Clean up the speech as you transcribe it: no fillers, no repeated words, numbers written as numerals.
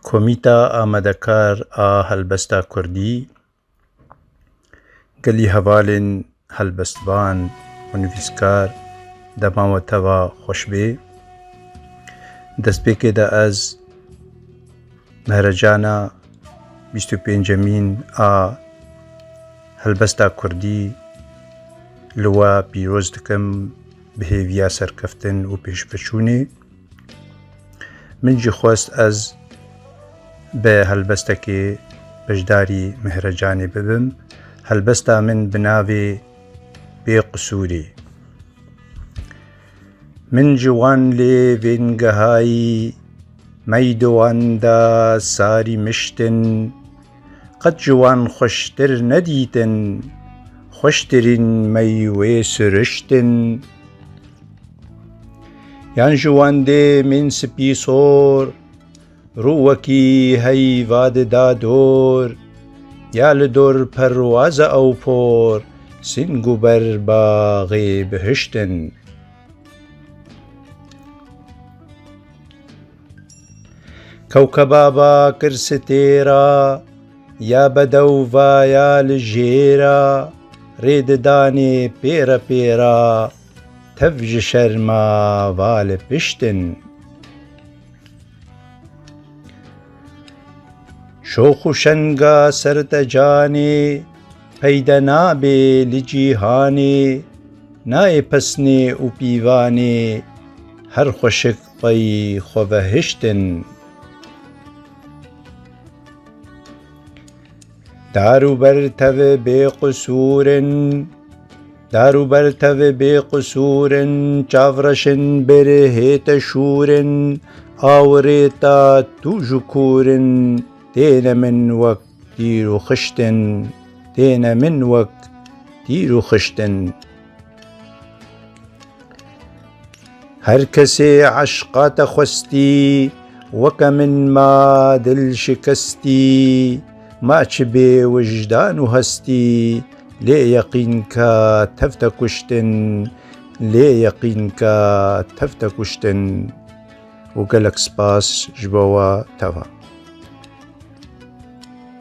کۆمیتا ئامادەکار ئا هەلبەستا کوردی گەلی هەڤالên هەلبەستبان و نوویسکار دەماوەتەوە خۆش بێ. دەستپێکێدا ئەز مەهرەجانە 25مین ئا هەلبەستا کوردی لەوە پیرۆز دکەم بهێڤیا سەرکەفتن و پێشبەچوونێ. من جی خۆست ئەز بە هەلبەستەکێ بەشداری مەهرەجانێ ببم. هەلبەستا من بناوێ بێ قسوورێ. من جوان لێ vêngehayî meydûanda sarî miştin qet ji wan xweştir nedîtin xweştirîn mey wê siriştin. Yan ji wan dê min spî sor rû wekî heyva dida dor ya li dor perwaza ew por sîng û ber baxê bihiştin. Kewkeba ba kir stêra ya bedewva ya li jêra rê didanê pêre pêra tev ji şerma va li piştin. Şox û şenga ser te canê peyda nabe li cîhanê nayê pesnê û pîvanê her xweşik pey xwe vehiştin. Darûber tevê bê qusûrin darûber tevê bê qusûrin çavreşin berê hête şûrin awirê ta tû ji kûrin têne min wek tîr û xiştin têne min wek tîr û xiştin. Her kesê eşqa te xwestî weke min ma dil şikestî ma çi bê wijdan û hestî lê yeqîn ke tev te kuştin lê yeqîn ke tev te kuştin. û gelek spas ji bo we teva.